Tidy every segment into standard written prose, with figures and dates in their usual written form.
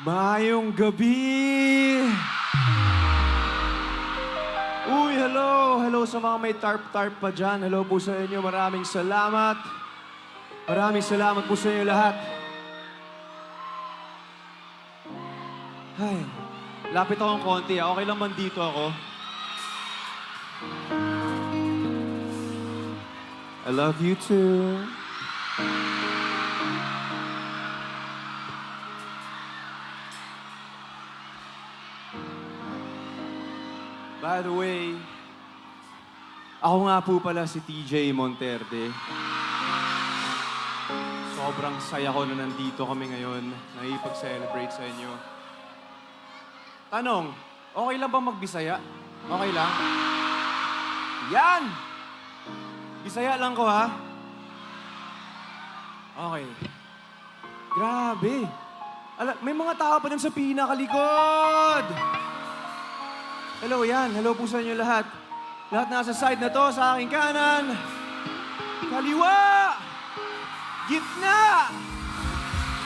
Maayong gabi! Uy, hello! Hello sa mga may tarp-tarp pa dyan. Hello po sa inyo. Maraming salamat. Maraming salamat po sa inyo lahat. Ay, lapit akong konti. Okay lang man dito ako. I love you too. By the way, ako nga po pala si TJ Monterde. Sobrang saya ko na nandito kami ngayon, nakipag-celebrate sa inyo. Tanong, okay lang ba magbisaya? Okay lang? Yan! Bisaya lang ko, ha? Okay. Grabe. May mga tao pa dyan sa pinakalikod! Hello, yan. Hello po sa inyo lahat. Lahat nasa side na to, sa aking kanan. Kaliwa! Gitna!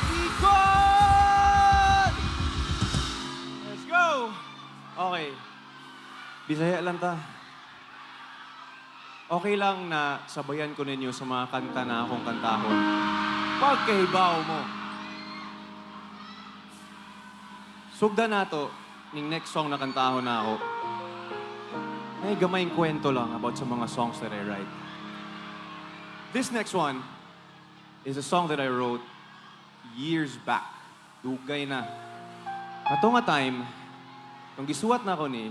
Likod! Let's go! Okay. Bisaya lang ta. Okay lang na sabayan ko ninyo sa mga kanta na akong kantahon. Pagkahibaw mo. Sugda na to, yung next song na kantahon na ako. May gamayng kwento lang about sa mga songs that I write. This next one is a song that I wrote years back. Dugay na. Ato nga time, kung gisuwat na ako ni,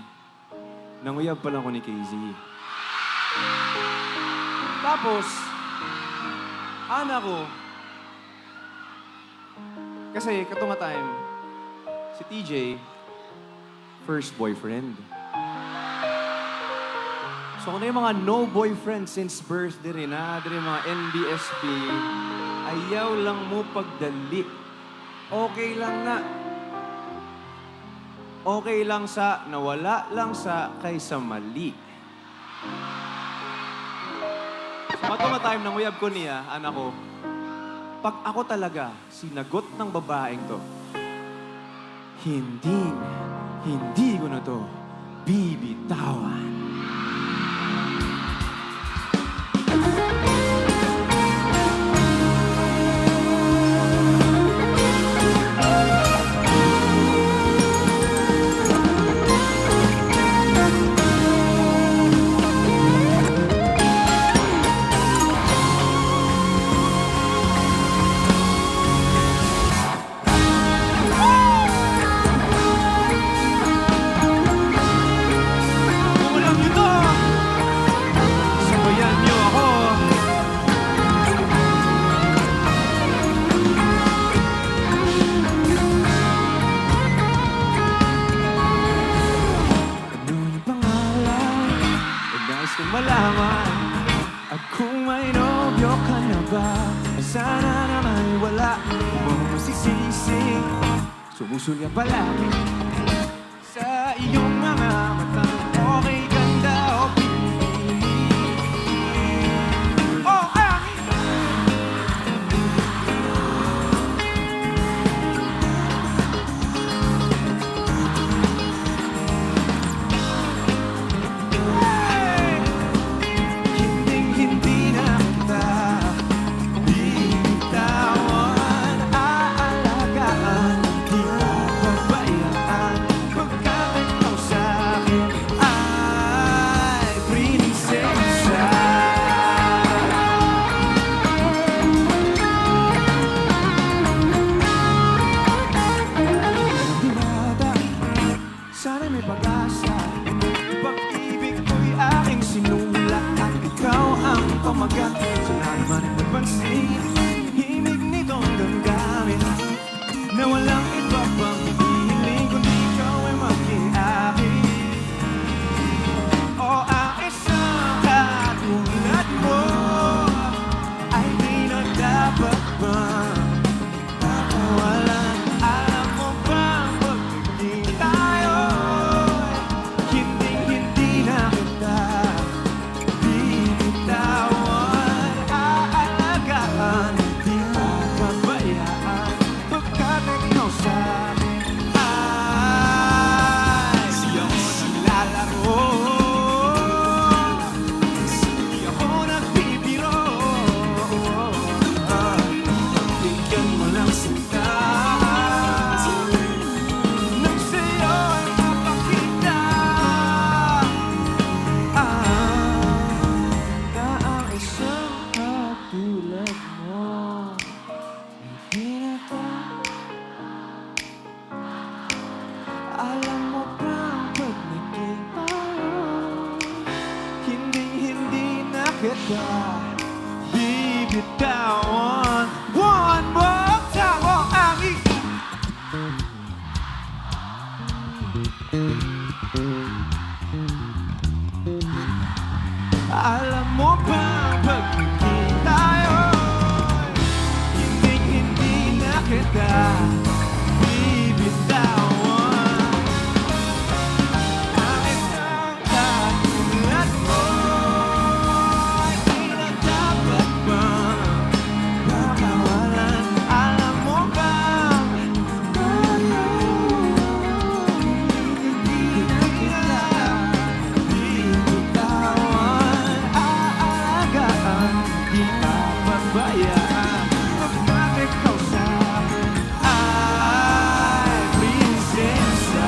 nanguyab pa lang ko ni KZ. Tapos, ko, kasi kato nga time, si TJ, first boyfriend. So kung na yung mga no boyfriend since birth din na, din mga NBSP, ayaw lang mo pagdali. Okay lang na. Okay lang sa nawala lang sa kaysa mali. So matong nga time nang uyab ko niya, anak ko, pag ako talaga sinagot ng babaeng to, hindi ko na to bibitawan. Kung malaman at kung may nobyo ka na ba, sana naman wala mo masisisi. Sumusulya palagi sa iyong mga mata. Okay ganda o pinili. Oh, sana may pag-asa. Pag-ibig ko'y aking sinulat at ikaw ang pamagat. Sana naman ang magpansin, himig nitong damdamin na walang iba pang hiling kundi ikaw ay maging akin. O ang isang katulad mo ay di na dapat ba pakawalan? Alam mo bang pag-ibig tayo hindi na kita bibitawan. Aalagaan, di mo pabayaan pagkat ikaw sa kita bibitawan. One more time, oh, ang alam mo ba pag-ibig tayo'y hindi na kita bibitawan. Ang isang katulad mo'y di na dapat bang makawalan. Alam mo ba hindi na kita bibitawan. Aalagaan, di papabayaan. Bakit ikaw sa akin ay prinsesa?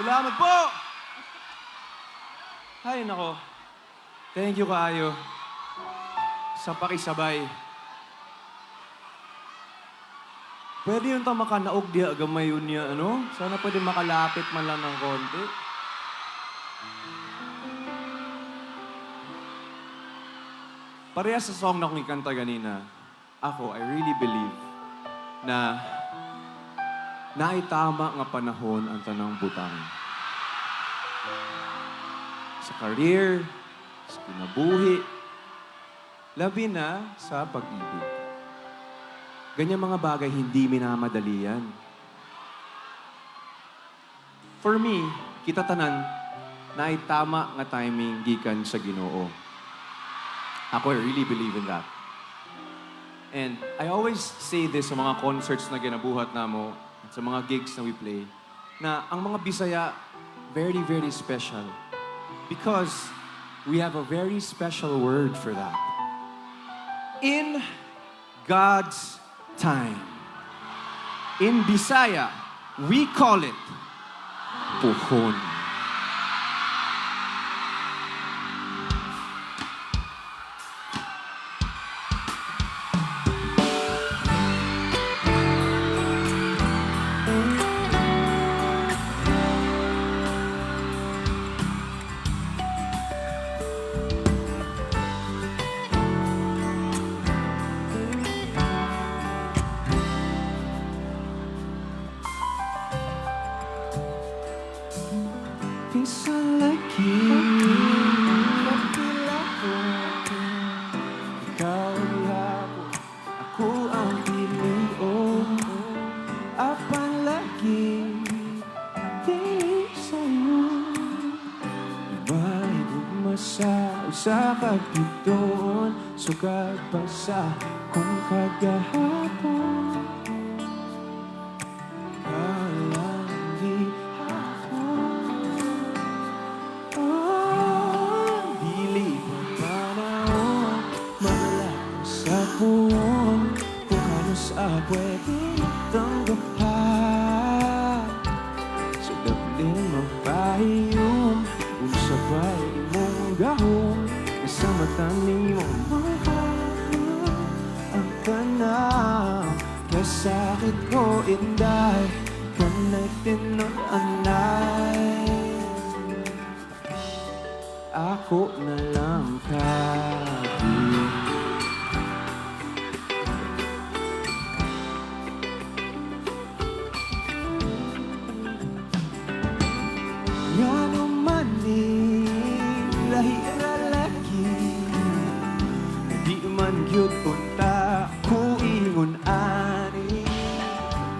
Salamat po! Ay, nako. Thank you kaayo sa pakisabay. Pwede yung makanaog diya gamay yun niya, ano? Sana pwede makalapit man lang ng konti. Parehas sa song na kong ikanta ganina, ako, I really believe na naitama nga panahon ang tanang butang. Sa career, sa kinabuhi, labi na sa pag-ibig. Ganyan mga bagay hindi minamadali yan. For me, kita tanan, naitama nga timing gikan sa Ginoo. Ako, I really believe in that. And I always say this sa mga concerts na ginabuhat namo, sa mga gigs na we play, na ang mga Bisaya, very, very special. Because we have a very special word for that. In God's time. In Bisaya, we call it puhon. Pinsan lagi, kapila ko. Ikaw ay ako ang piliin. Apan lagi, di sa'yo. Iba'y gumasa sa kapiton. Sugat pa sa kung kagahapon. Pwede tanggapan sa daplin magpahiyom kung sabay mong gahong sa mata ninyo mahal ang tanang kasakit ko inday kanay tinanay ako na lang kabin. Yano maning lahira lagi di man gyud unta ko ingon ani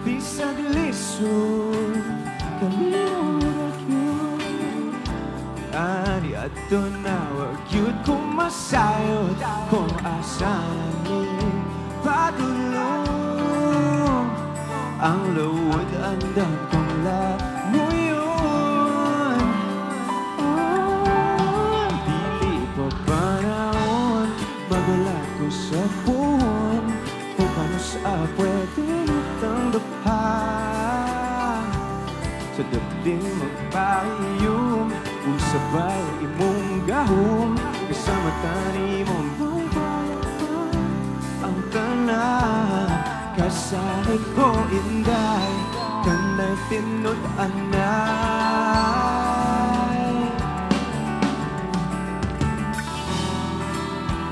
bisag lisod kami gyud ani adto na wag gyud ko masayod kung asanin padulong ang lawod andam kong lamuyo. magpahiyom kung sabay imong gahom kasama tani mong mawala ang tanan kasahig ko inday kanay tinud-anay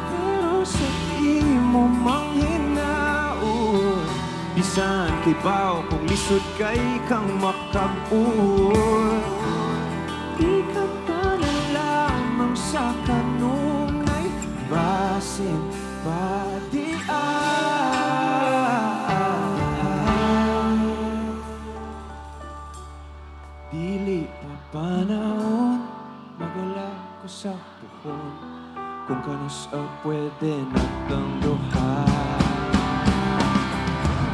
pero sa imo manghinaon bisan kay baw kung lisod kay kang makag-un di ka pa na lamang sa kanunay basin dili pa panahon magala ko sa puhon kung kanos ang pwede natang duha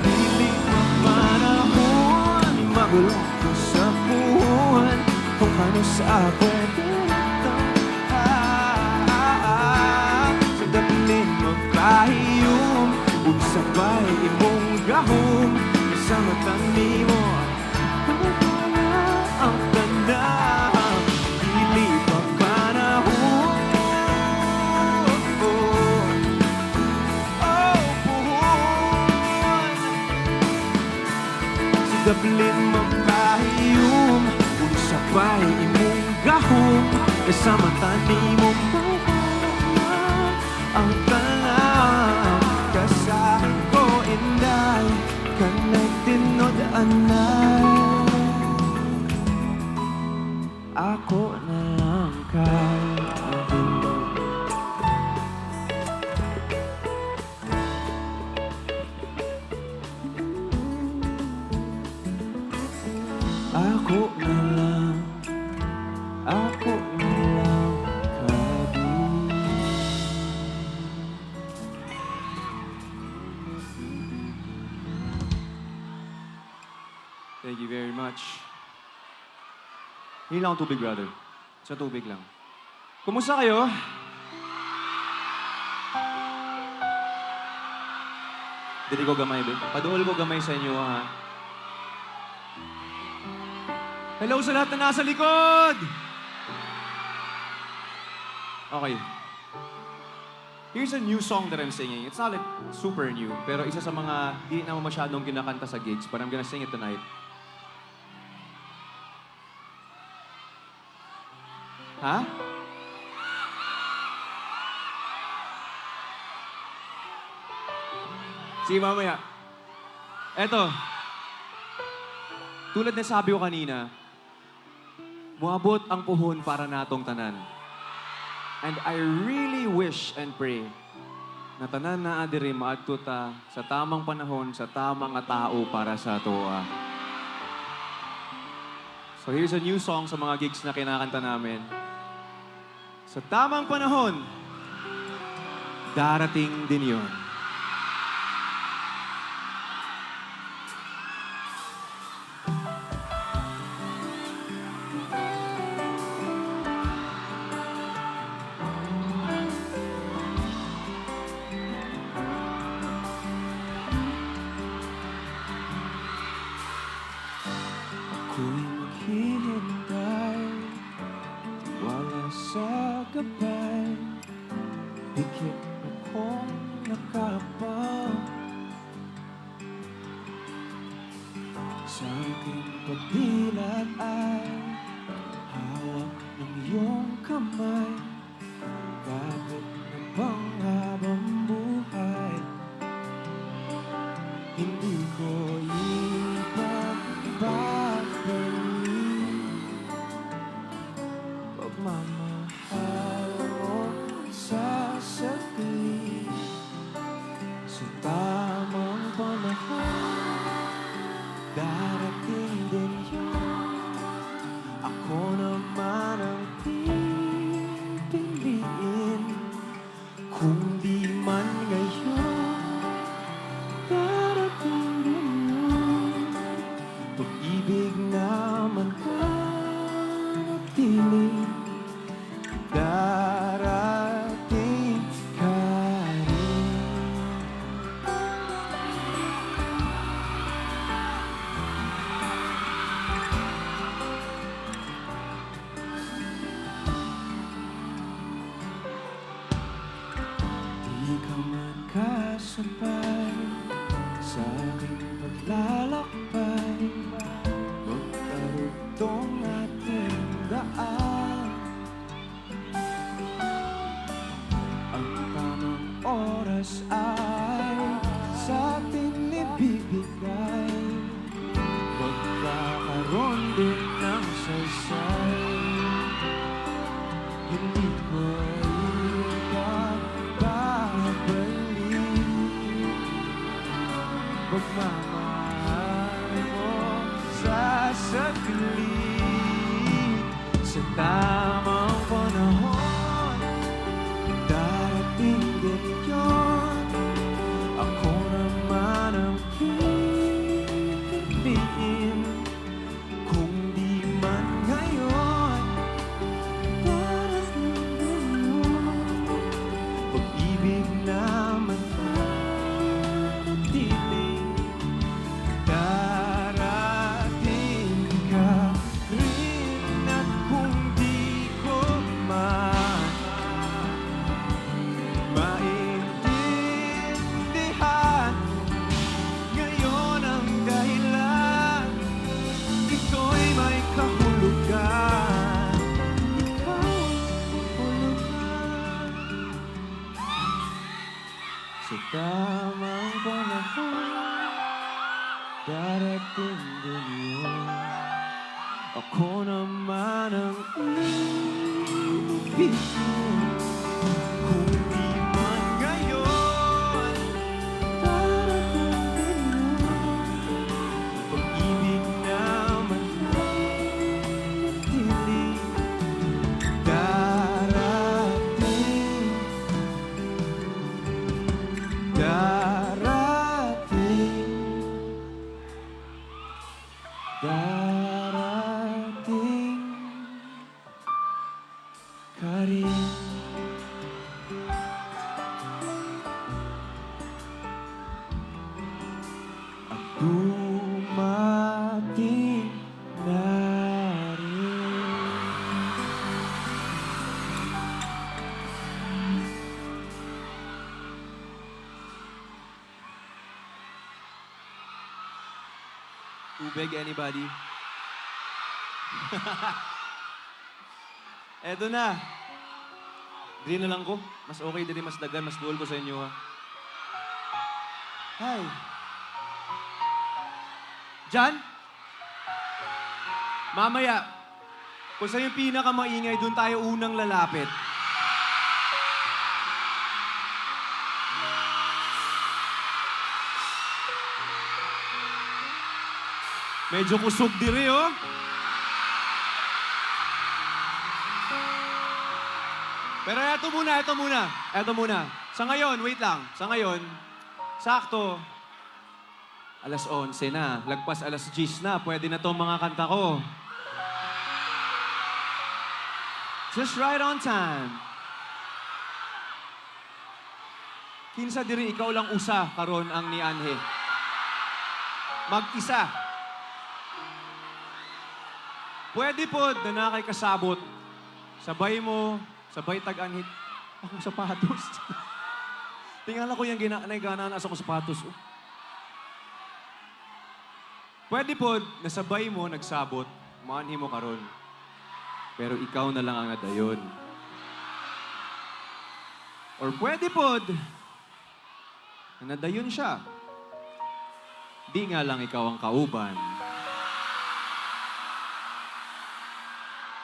dili pa panahon magala ko sa puhon kung kanos ang pwede natang duha sa daplin magpahiyom ug sabay imong gahom kasama tani mo ang tanang dili pa panahon puhon sa daplin magpahiyom kung sabay imong gahom kasama tani mo ang tanang kasahig ko inday kanay tinud-anay ako na lang kay ako na lang kabi Thank you very much. Hindi lang ang tubig, brother. Sa tubig lang. Kumusta kayo? Dili ko gamay, babe. Paduol ko gamay sa inyo, ha? Hello sa lahat na nasa likod! Okay. Here's a new song that I'm singing. It's not like super new, pero isa sa mga di naman masyadong kinakanta sa gigs, but I'm gonna sing it tonight. Ha? Sige, mamaya. Eto. Tulad na sabi ko kanina, muabot ang puhon para natong tanan. And I really wish and pray na tanan na adiri maadto ta sa tamang panahon, sa tamang nga tao para sa atoa. So here's a new song sa mga gigs na kinakanta namin. Sa tamang panahon, darating din yun. Ako'y maghihintay, wala sa gabay, dikit akong nakabang sa aking pagdilat ay hawak ng iyong kamay. Bakit na bang habang buhay hindi ko ipagbabalik pagmamahal sabay sa aking paglalakbay, magkarugtong ating daan. Ang tamang oras ay sa ating ibibigay, magkakaroon din ng saysay. Hindi ko ibabalik pagmamahal mo sa saglit. Sa tamang panahon, darating din yun. Ako naman ang pipiliin, kung di man ngayon, darating din yun. Pag-ibig naman manatili, darating ka rin. At kung di ko man maintindihan ngayon ang dahilan, ito'y may kahulugan. Ikaw ang kahulugan. Sa tamang panahon, darating din yun. Ako naman ang ibigin, kung di man ngayon, darating din yun. Pag-ibig naman manatili, darating, darating, darating ka rin. At dumating na rin. Tubig, anybody? Eto na. Green na lang ko. Mas okay din, mas dagan, mas dual ko sa inyo, ha? Hi. Jan? Mamaya, kung sa'yo yung pinakamaingay, doon tayo unang lalapit. Medyo kusog diri, oh. Pero eto muna. Sa ngayon, wait lang. Sa ngayon, sakto, alas 11 na. Lagpas alas 10 na. Pwede na tong mga kanta ko. Just right on time. Kinsa diri, ikaw lang usa karon ang ni Anhe. Mag-isa. Pwede po na nakay kasabot. Sabay mo, sabay tag-anhit. Akong sapatos. Tingnan ko yung gana sa akong sapatos. Oh. Pwede po, nasabay mo, nagsabot, maanhi mo karon. Pero ikaw na lang ang nadayon. Or pwede po, na nadayon siya. Di nga lang ikaw ang kauban.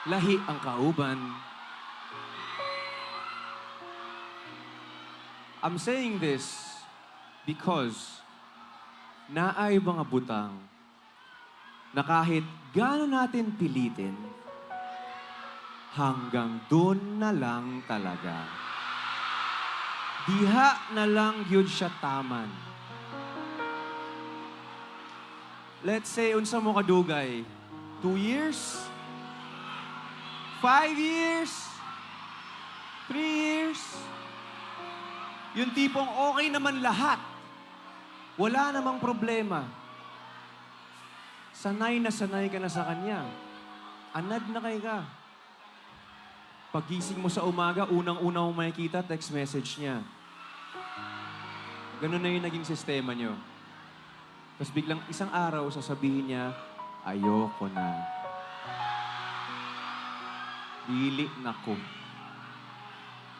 Lahi ang kauban. I'm saying this because naay mga butang na kahit gaano natin pilitin, hanggang doon na lang talaga. Diha na lang yun siya taman. Let's say, unsa mo kadugay? 2 years? 5 years? 3 years? Yung tipong okay naman lahat. Wala namang problema. Sanay ka na sa kanya. Anad na kay ka. Pagising mo sa umaga, unang-una mo makikita, text message niya. Ganun na yung naging sistema nyo. Tapos biglang isang araw, sasabihin niya, ayoko na. Dili na ko.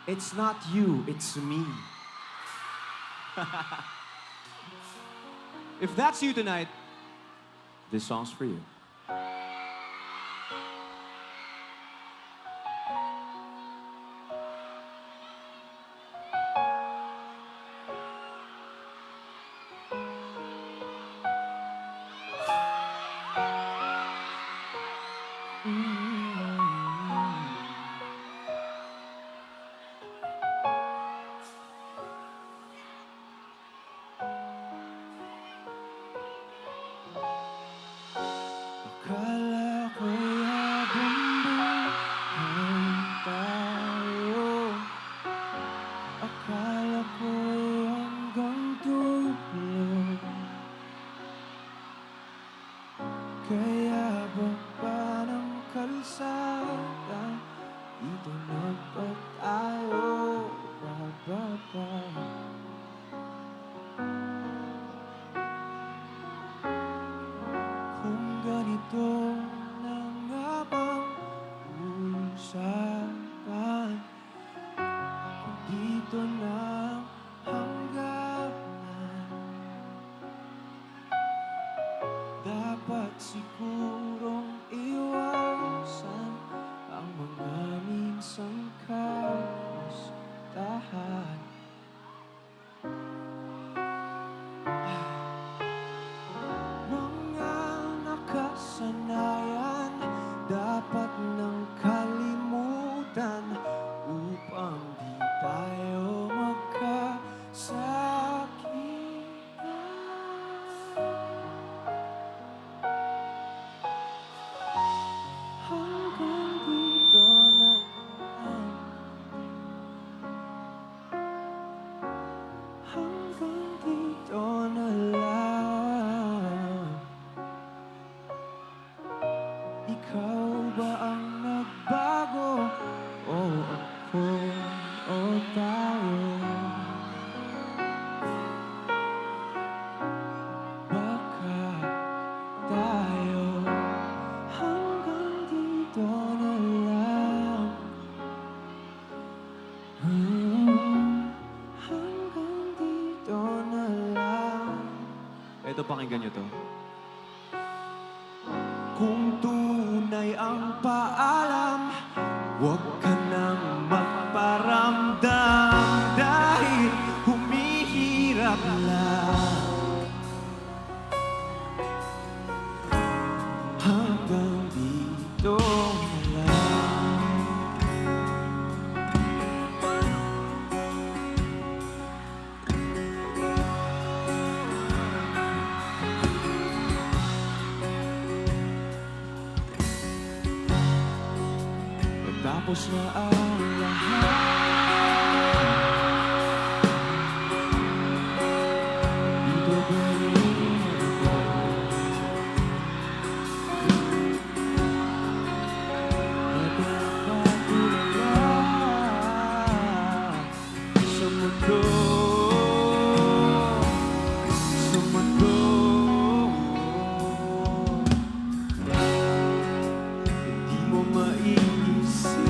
It's not you, it's me. If that's you tonight, this song's for you. Akala ko'y habang buhay tayo. Akala ko'y hanggang dulo. Kaya baba ng kalsada, dito na ba tayo bababa? Kung ganito na nga bang usapan, kung dito na hangganan, dapat sigurong iwasan ang mga minsang kamustahan. Mga nakasanayan dapat nang kalimutan upang di tayo magkasakitan. Hanggang dito na lang. Hanggang dito na lang. Ikaw ba ang nagbago? O ako o tayo? Baka tayo hanggang dito na lang. Hanggang dito na lang. Ito, pakinggan nyo to. Kung tunay ang paalam, huwag ka nang magparamdam dahil humihirap lang. Hanggang dito na lang. Tapos na ang lahat, dito bumalik ako. Nagpapatulala sa mundo, sa mundo. Hindi mo maiisip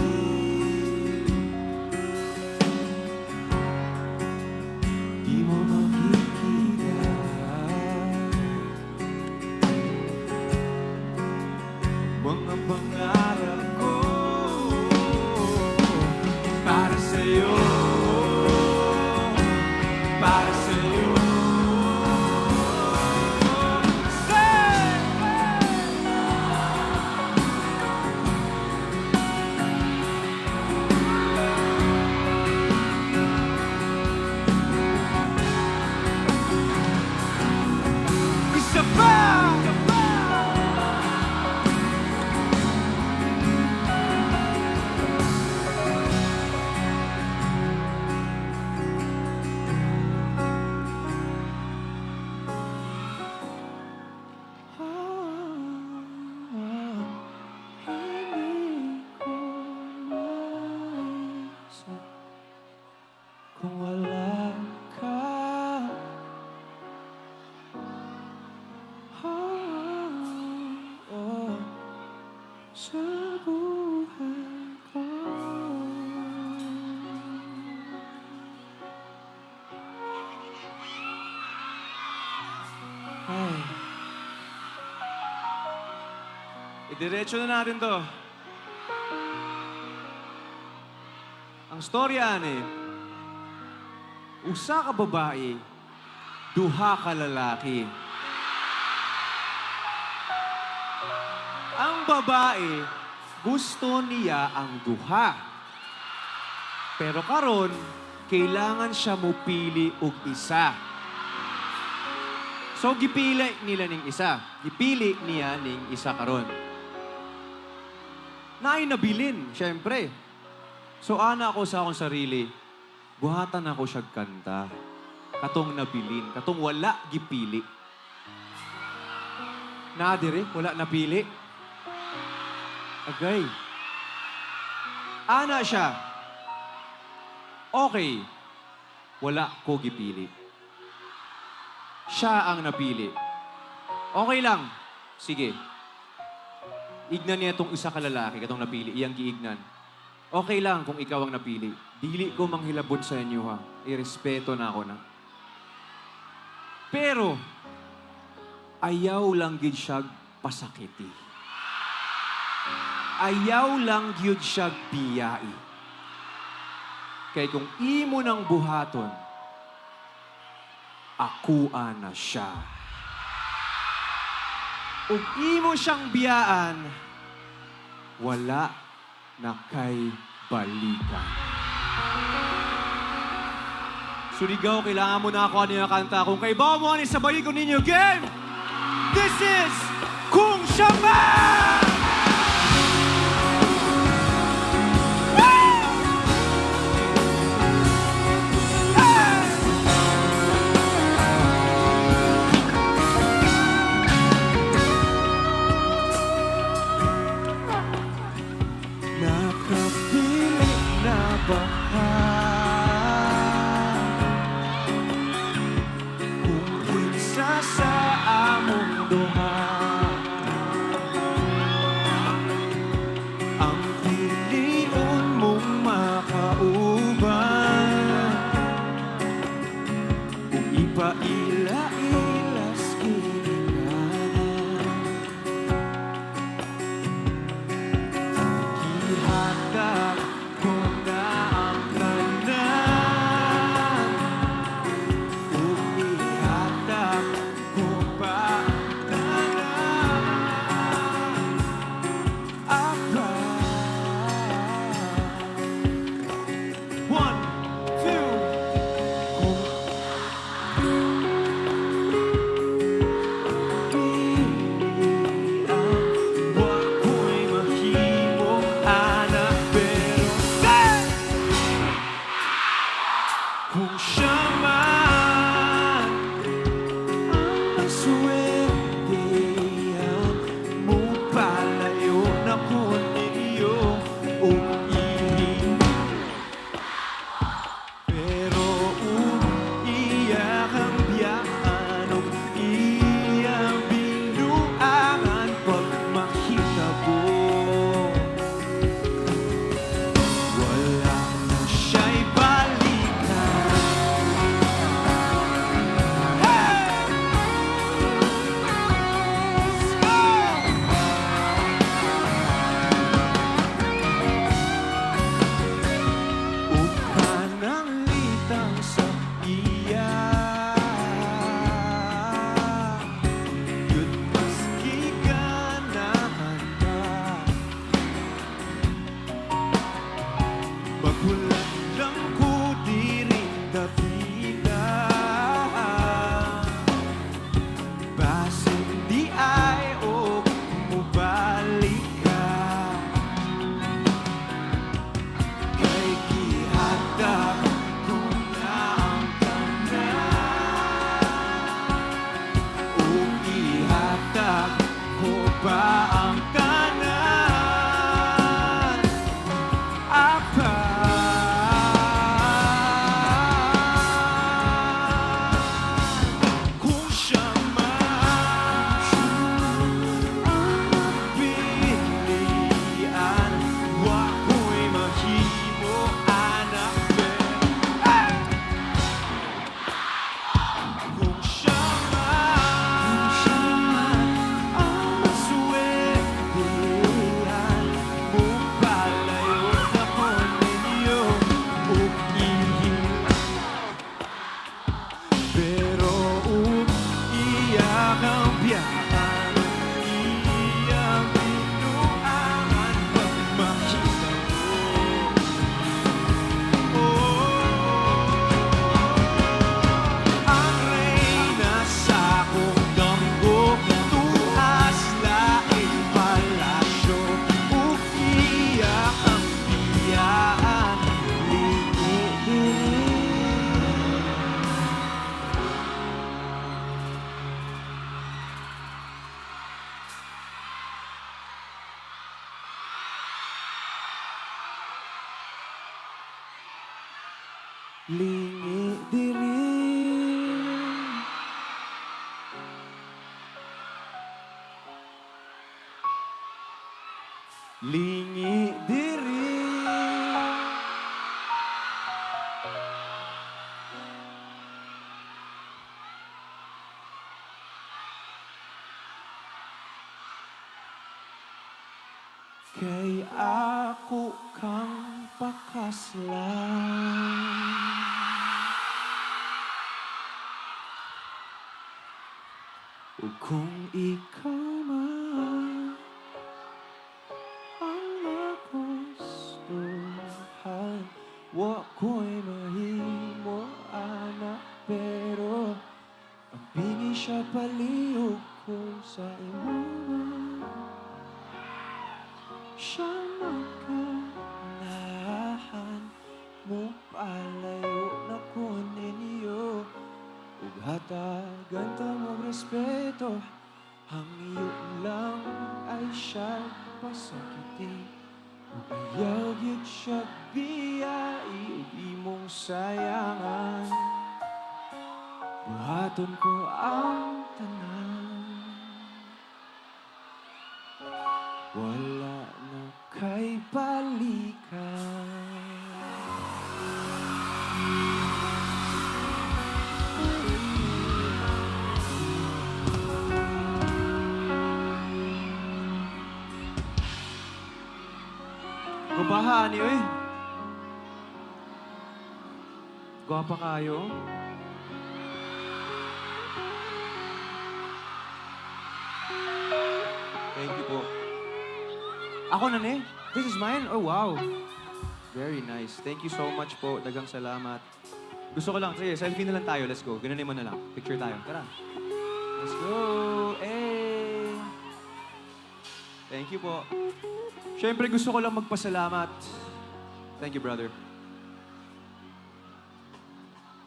Diretso na natin to. Ang storya ani, usa ka babae, duha ka lalaki. Ang babae, gusto niya ang duha. Pero karon, kailangan siya mupili og isa. So, gipili nila ning isa. Gipili niya ning isa karon. Naay nabilin, syempre. So, ana ako sa akong sarili, buhatan ako siya kanta. Katong nabilin, katong wala gipili. Nadire, wala napili. Agay. Ana siya. Okay. Wala ko gipili. Siya ang napili. Okay lang. Sige. Ignan niya itong isa ka lalaki, katong napili, iyang giignan. Okay lang kung ikaw ang napili. Dili ko manghilabot sa inyo ha. Irespeto na ako na. Pero, ayaw lang gid siya pasakiti. Ayaw lang gyud siya biyai. Kay kung imo ng buhaton, akuan na siya. Ug imo siyang biyaan, wala na kay balikan. Surigaw, kailangan mo na ako ano yung kanta. Kung kay bawa mo ano sabay ko ninyo game, this is Kung Siya Man! Nakapili na ba ka? Kung kinsa sa among duha, ang piliun mong makauban, kung ipaila-ilas kinikanan, ihatag ko na ang lingi diri. Lingi diri. Kay ako kang pakaslan. O kung ikaw man ang nagustuhan, wa ko'y mahimo anak, pero ang bingi siya palihog ko sa imo. Siya magkanahan mo palayo na ko ninyo, ug hatagan ta mo respeto, ang iyo lang ay siya pasakiti, ug ayaw gyud siya biyai, ug imong sayangan, buhaton ko ang tanan. Wala na kay balikan. Gubahan niyo eh. Gwapa kayo. Thank you po. Ako na ni? This is mine? Oh, wow. Very nice. Thank you so much po. Dagang salamat. Gusto ko lang, sige, selfie na lang tayo. Let's go. Ganunin mo na lang. Picture tayo. Tara. Let's go. Hey! Thank you po. Siyempre, gusto ko lang magpasalamat. Thank you, brother.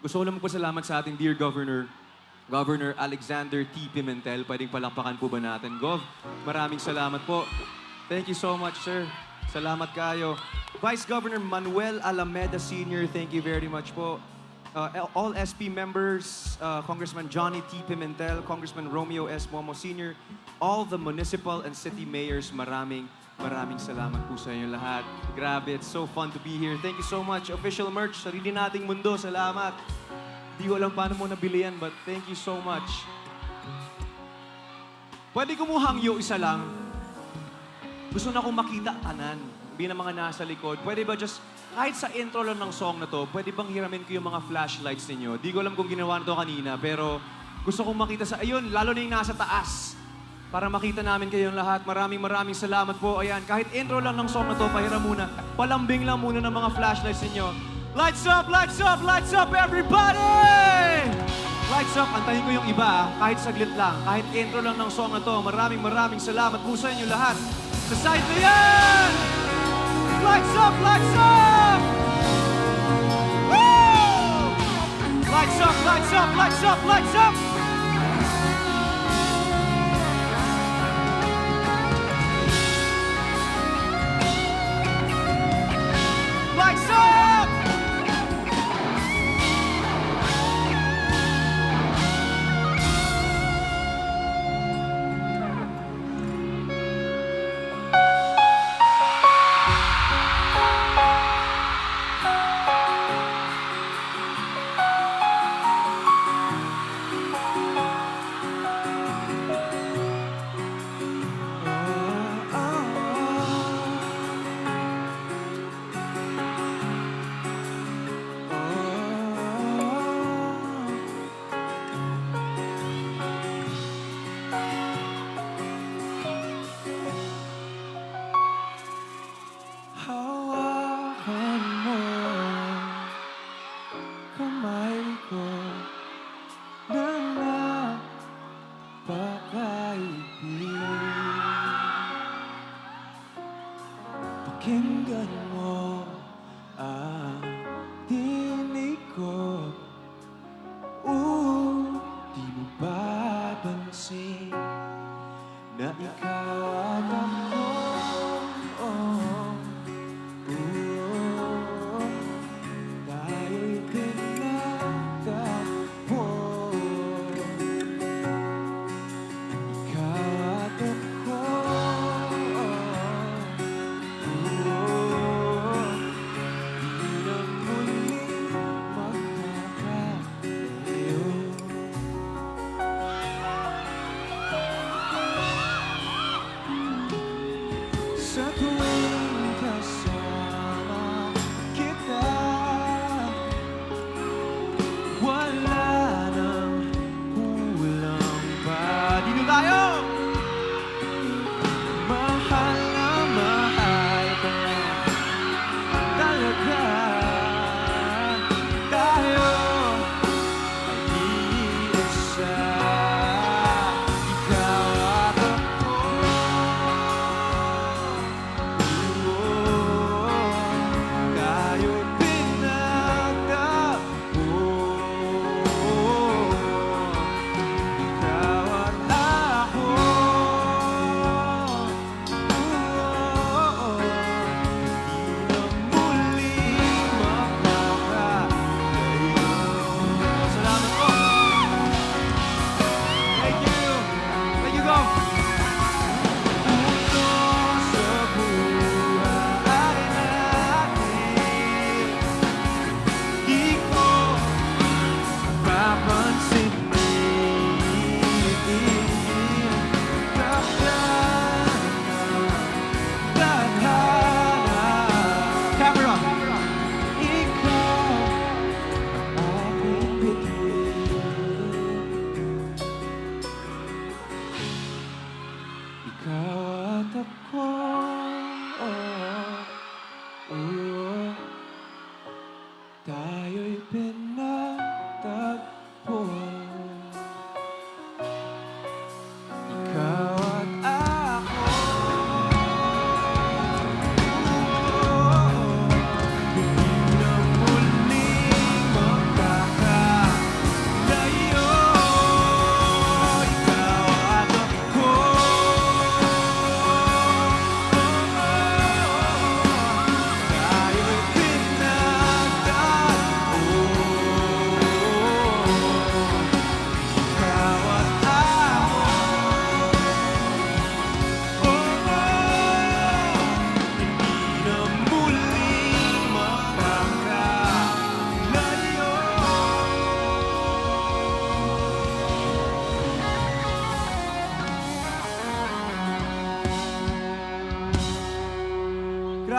Gusto ko lang magpasalamat sa ating dear Governor, Governor Alexander T. Pimentel. Pwedeng palakpakan po ba natin? Gov, maraming salamat po. Thank you so much, sir. Salamat kayo. Vice Governor Manuel Alameda Sr., thank you very much po. All SP members, Congressman Johnny T. Pimentel, Congressman Romeo S. Momo Sr., all the municipal and city mayors, maraming salamat po sa inyo lahat. Grabe, it's so fun to be here. Thank you so much. Official merch, Sarili Nating Mundo, salamat. Di ko alam paano mo nabili yan, but thank you so much. Pwede ko mo hangyo isa lang. Gusto na akong makita tanan, hindi na mga nasa likod. Pwede ba just, kahit sa intro lang ng song na to, pwede bang hiramin ko yung mga flashlights ninyo? Di ko alam kung ginawa na to kanina, pero gusto kong makita sa, ayun, lalo na yung nasa taas. Para makita namin kayong lahat. Maraming salamat po. Ayan, kahit intro lang ng song na to, pahiram muna. Palambing lang muna ng mga flashlights ninyo. Lights up, lights up, lights up, everybody! Lights up, antayin ko yung iba, kahit saglit lang. Kahit intro lang ng song na to, maraming salamat po sa inyo lahat. Sa side na yan! Lights up, lights up! Woo! Lights up, lights up, lights up, lights up! Lights up! Hawakan mo kamay ko na napakaibig. Pakinggan mo ang tinig ko. Di mo papansin na ikaw at ako. Tayo'y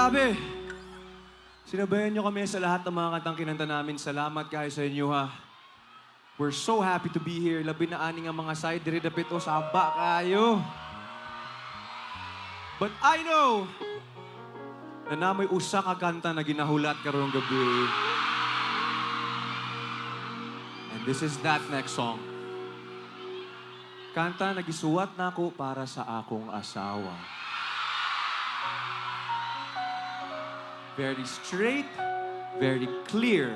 Grabe! Sinabayan niyo kami sa lahat ng mga kantang kinanta namin. Salamat kayo sa inyo, ha. We're so happy to be here. Labi na aning ang mga side, diri dapit o saba kayo. But I know na namoy usa ka kanta na ginahulat karong gabi. And this is that next song. Kanta na gisuwat nako para sa akong asawa. Very straight, very clear,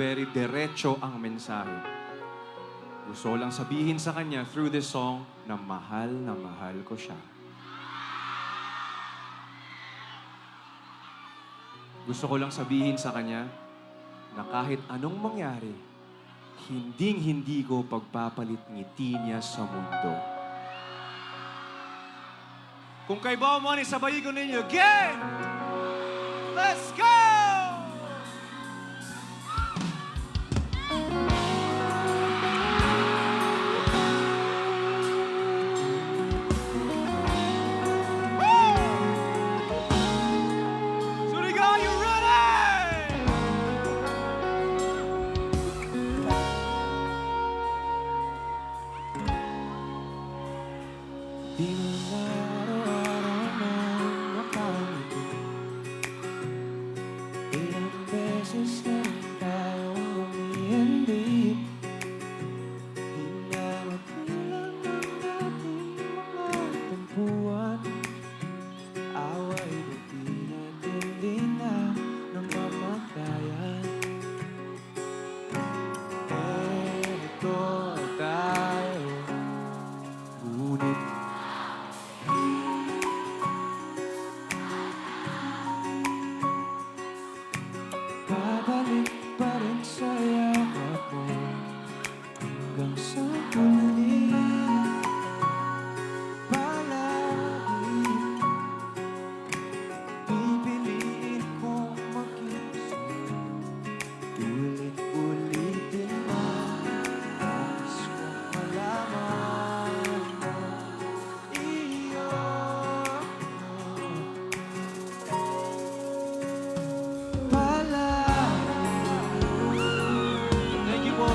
very derecho ang mensahe. Gusto lang sabihin sa kanya through this song na mahal ko siya. Gusto ko lang sabihin sa kanya na kahit anong mangyari, hinding-hindi ko pagpapalit ngiti niya sa mundo. Kung kayo ba mo ni sabayin ko ninyo, again! Let's go! Surigao, you ready? Di mo araw-araw na makangiti. Ilang beses na rin tayong umiindig. Di na mapilang ang ating mga tampuan. Away na di natin din na namamatayan. Eto tayo, ngunit babalik pa rin sa yakap mo hanggang sa huli. Palagi pipiliin kong makiusap. Ulit-ulitin mo, nais kong malaman mo. Iyo Thank you po.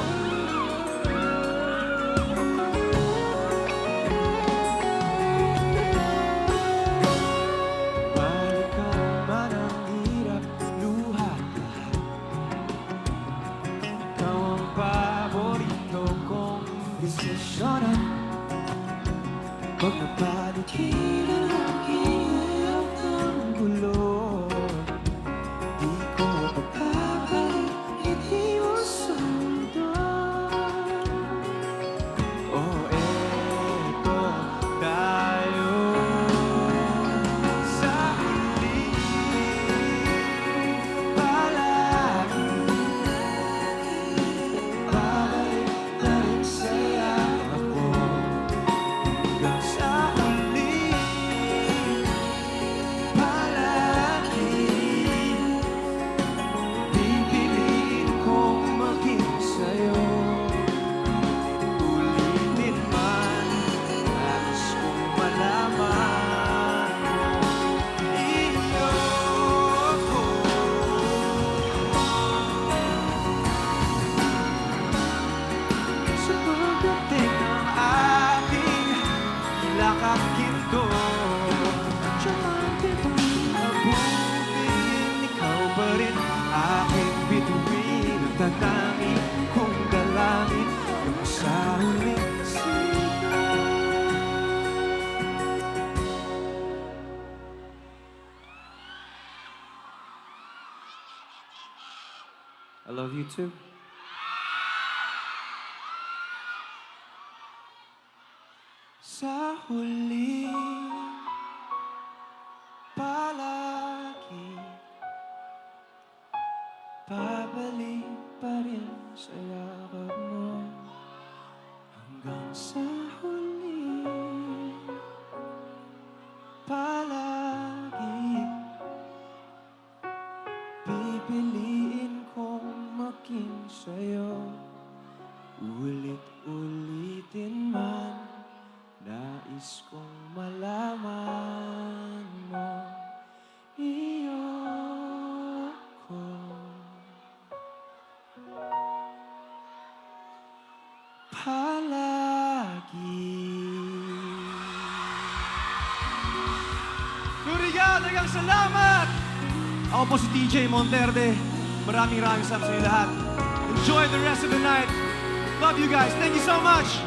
Balikan man ang hirap, luha lahat. Ikaw ang paborito kong desisyonan. Pag napaligid ang hirap ng gulo, di ko pagpapalit ngiti mo sa mundo. Oh, eto tayo sa huli. Palagi babalik na rin sa yakap mo hanggang sa huli. Palagi pipiliin kong maging sa'yo. Ulitin man, nais kong malaman mo. Iyo ko. Sa pagdating ng ating lakakinto, Diamante itong abutin, ikaw pa rin aking bituin. Nagtatangi kong dalangin hanggang sa huling sigaw. I love you too. Sa huli, palagi babalik pa rin sa yakap mo hanggang sa huli. Palagi pipiliin kong maging sa'yo. Ulit-ulitin man, nais kong malaman mo. Iyo dagang salamat! Ako po si TJ Monterde. Maraming salamat sa inyo lahat. Enjoy the rest of the night. Love you guys. Thank you so much.